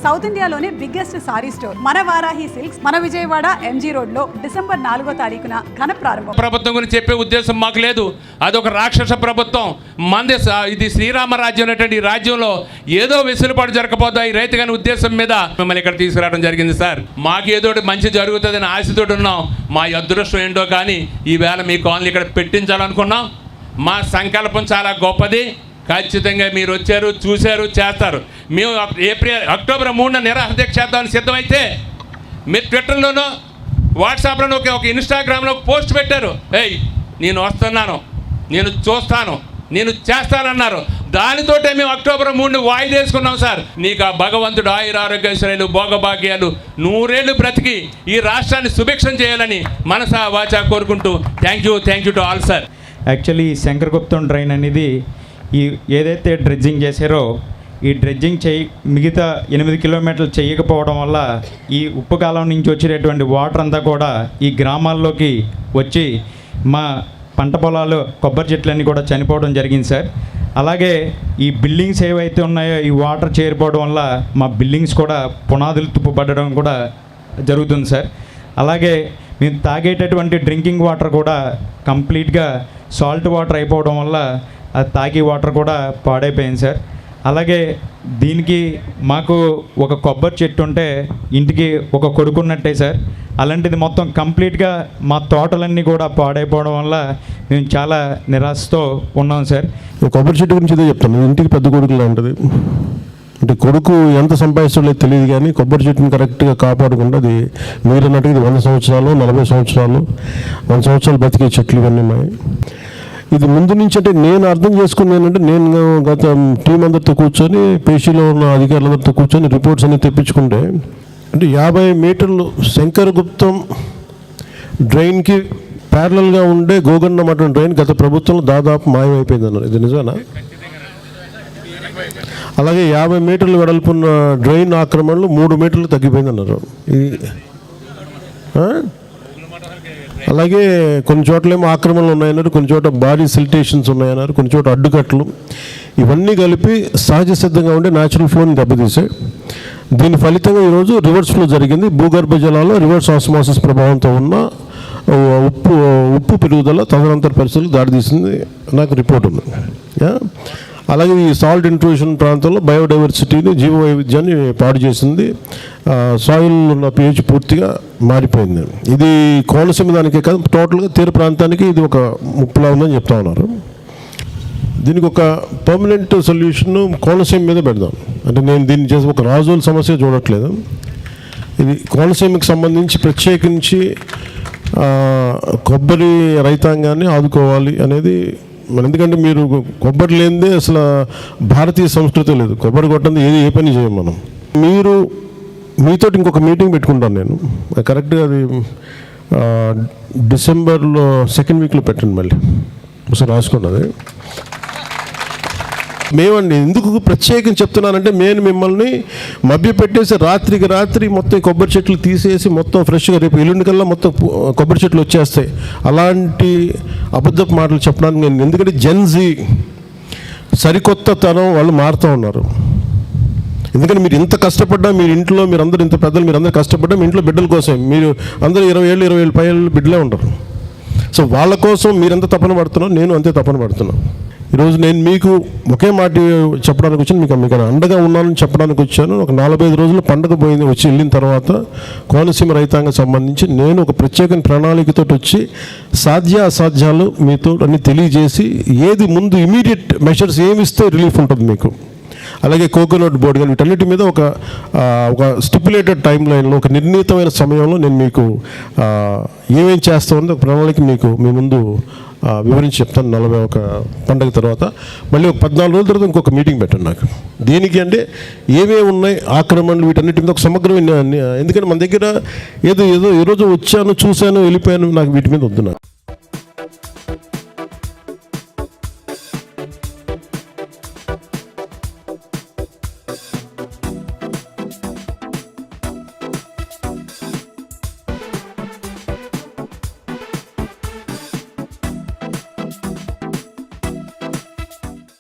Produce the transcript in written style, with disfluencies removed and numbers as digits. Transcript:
South ఇండియాలోనే biggest sorry store మన Varahi silks మన విజయవాడ ఎంజీ రోడ్ లో డిసెంబర్ 4వ తారీఖున ఘన ప్రారంభం. ప్రభుత్వం గురించి చెప్పే ఉద్దేశం మాకు లేదు. అదొక రాక్షస ప్రభుత్వం. మంది ఇది శ్రీరామ రాజ్యం అనేటువంటి ఈ రాజ్యంలో ఏదో వెసులుబాటు జరగకపోతా ఈ రైతు గారి ఉద్దేశం మీద మిమ్మల్ని ఇక్కడ తీసుకురావడం జరిగింది సార్. మాకు ఏదో మంచి జరుగుతుందని ఆశతో ఉన్నాం. మా అదృష్టం ఏంటో కానీ ఈవేళ మీ కాలనీ ఇక్కడ పెట్టించాలనుకున్నాం. మా సంకల్పం చాలా గొప్పది. ఖచ్చితంగా మీరు వచ్చారు, చూశారు, చేస్తారు. మేము అక్టోబర్ 3న నిరాహార దీక్ష చేద్దామని సిద్ధమైతే మీరు ట్విట్టర్లోనూ వాట్సాప్లోనూ ఒక ఇన్స్టాగ్రామ్లో పోస్ట్ పెట్టారు. నేను వస్తున్నాను, నేను చూస్తాను, నేను చేస్తానన్నారు. దానితోటే మేము అక్టోబర్ 3ని వాయిదేసుకున్నాం సార్. నీకు ఆ భగవంతుడు ఆయురారోగ్యశ్రేయులు భోగభాగ్యాలు 100 ఏళ్ళు బ్రతికి ఈ రాష్ట్రాన్ని సుభిక్షం చేయాలని మనసా వాచా కోరుకుంటూ thank you to all sir. Actually Shankaraguptam drain అనేది ఈ ఏదైతే డ్రెడ్జింగ్ చేశారో ఈ డ్రెడ్జింగ్ మిగతా 8 కిలోమీటర్లు చేయకపోవడం వల్ల ఈ ఉప్పు కాలం నుంచి వచ్చేటటువంటి వాటర్ అంతా కూడా ఈ గ్రామాల్లోకి వచ్చి మా పంట పొలాలు కొబ్బరి చెట్లన్నీ కూడా చనిపోవడం జరిగింది సార్. అలాగే ఈ బిల్డింగ్స్ ఏవైతే ఉన్నాయో ఈ వాటర్ చేరిపోవడం వల్ల మా బిల్డింగ్స్ కూడా పునాదులు తుప్పుపడడం కూడా జరుగుతుంది సార్. అలాగే మేము తాగేటటువంటి డ్రింకింగ్ వాటర్ కూడా కంప్లీట్గా సాల్ట్ వాటర్ అయిపోవడం వల్ల అది తాగే వాటర్ కూడా పాడైపోయింది సార్. అలాగే దీనికి మాకు ఒక కొబ్బరి చెట్టు ఉంటే ఇంటికి ఒక కొడుకున్నట్టే సార్. అలాంటిది మొత్తం కంప్లీట్గా మా తోటలన్నీ కూడా పాడైపోవడం వల్ల మేము చాలా నిరాశతో ఉన్నాం సార్. కొబ్బరి చెట్టు గురించి ఇదే చెప్తాను. ఇంటికి పెద్ద కొడుకు లాంటిది. అంటే కొడుకు ఎంత సంపాదిస్తాడో తెలియదు కానీ కొబ్బరి చెట్టుని కరెక్ట్గా కాపాడకుండా అది మీరు అన్నట్టు ఇది 100 సంవత్సరాలు 40 సంవత్సరాలు 100 సంవత్సరాలు బతికే చెట్లు ఇవన్నీ ఉన్నాయి. ఇది ముందు నుంచి అంటే నేను అర్థం చేసుకున్నానంటే నేను గత టీం అందరితో కూర్చొని పేషీలో ఉన్న అధికారులందరితో కూర్చొని రిపోర్ట్స్ అన్ని తెప్పించుకుంటే అంటే 50 మీటర్లు శంకరగుప్తం డ్రైన్కి ప్యారలల్గా ఉండే గోగన్న మఠం డ్రైన్ గత ప్రభుత్వంలో దాదాపు మాయమైపోయింది అన్నారు. ఇది నిజమేనా? అలాగే 50 మీటర్లు వెడల్పున్న డ్రైన్ ఆక్రమణలు 3 మీటర్లు తగ్గిపోయింది అన్నారు. అలాగే కొన్ని చోట్లేమో ఆక్రమణలు ఉన్నాయన్నారు, కొన్ని చోట బాడీ సిల్టేషన్స్ ఉన్నాయన్నారు, కొన్ని చోట అడ్డుకట్లు. ఇవన్నీ కలిపి సహజ సిద్ధంగా ఉండే న్యాచురల్ ఫ్లోని దెబ్బతీసాయి. దీని ఫలితంగా ఈరోజు రివర్స్ ఫ్లో జరిగింది. భూగర్భ జలాల్లో రివర్స్ ఆస్మోసిస్ ప్రభావంతో ఉన్న ఉప్పు పెరుగుదల తదనంతర పరిస్థితులకు దారితీసింది నాకు రిపోర్ట్ ఉంది. అలాగే ఈ సాల్ట్ ఇంట్రూషన్ ప్రాంతంలో బయోడైవర్సిటీని జీవ వైవిధ్యాన్ని పాడు చేసింది. సాయిల్ ఉన్న pH పూర్తిగా మారిపోయింది. ఇది కోనసీమ దానికే కాదు టోటల్గా తీర ప్రాంతానికి ఇది ఒక ముప్పులా ఉందని చెప్తా ఉన్నారు. దీనికి ఒక పర్మనెంట్ సొల్యూషన్ కోనసీమ మీద పెడదాం. అంటే నేను దీన్ని చేసి ఒక రాజుల సమస్య చూడట్లేదు. ఇది కోనసీమకి సంబంధించి ప్రత్యేకించి కొబ్బరి రైతాంగాన్ని ఆదుకోవాలి అనేది ఎందుకంటే మీరు కొబ్బరి లేనిదే అసలు భారతీయ సంస్కృతి లేదు. కొబ్బరి కొట్టంది ఏ పని చేయం మనం. మీతో ఇంకొక మీటింగ్ పెట్టుకుంటాను నేను కరెక్ట్గా అది డిసెంబర్లో 2nd వీక్లో పెట్టండి. మళ్ళీ ఒకసారి రాసుకున్నది మేమండి. ఎందుకు ప్రత్యేకంగా చెప్తున్నానంటే నేను మిమ్మల్ని మభ్యపెట్టేసి రాత్రికి రాత్రి మొత్తం కొబ్బరి చెట్లు తీసేసి మొత్తం ఫ్రెష్గా రేపు ఎల్లుండి కల్లా మొత్తం కొబ్బరి చెట్లు వచ్చేస్తాయి అలాంటి అబద్ధపు మాటలు చెప్పడానికి నేను ఎందుకంటే జెన్జీ సరికొత్త తరం వాళ్ళు మారుతూ ఉన్నారు. ఎందుకంటే మీరు ఇంత కష్టపడ్డా మీరు ఇంట్లో మీరందరూ ఇంత పెద్దలు మీరందరూ కష్టపడ్డా మీ ఇంట్లో బిడ్డల కోసం మీరు అందరూ 20 ఏళ్ళు 20 ఏళ్ళ పైన బిడ్డలే ఉంటారు. సో వాళ్ళ కోసం మీరెంత తపన పడుతున్నారో నేను అంతే తపన పడుతున్నాను. ఈరోజు నేను మీకు ఒకే మాట చెప్పడానికి వచ్చాను, మీకు అండగా ఉన్నానని చెప్పడానికి వచ్చాను. ఒక 45 రోజులు పండుగ పోయింది వచ్చి వెళ్ళిన తర్వాత కోనసీమ రైతాంగం సంబంధించి నేను ఒక ప్రత్యేక ప్రణాళికతో వచ్చి సాధ్య అసాధ్యాలు మీతో అన్ని తెలియజేసి ఏది ముందు ఇమీడియట్ మెషర్స్ ఏమి ఇస్తే రిలీఫ్ ఉంటుంది మీకు. అలాగే కోకోనట్ బోర్డు కానీ వీటన్నిటి మీద ఒక స్టిపులేటెడ్ టైం లైన్లో ఒక నిర్ణీతమైన సమయంలో నేను మీకు ఏమేం చేస్తామని ఒక ప్రణాళిక మీకు మీ ముందు వివరించి చెప్తాను. 41 పండుగ తర్వాత మళ్ళీ ఒక 14 రోజుల తర్వాత ఇంకొక మీటింగ్ పెట్టండి నాకు. దేనికి అంటే ఏమేమి ఉన్నాయి ఆక్రమణలు వీటన్నిటి మీద ఒక సమగ్రమైన. ఎందుకంటే మన దగ్గర ఏదో ఈరోజు వచ్చాను చూశాను వెళ్ళిపోయాను నాకు వీటి మీద వద్దు నాకు.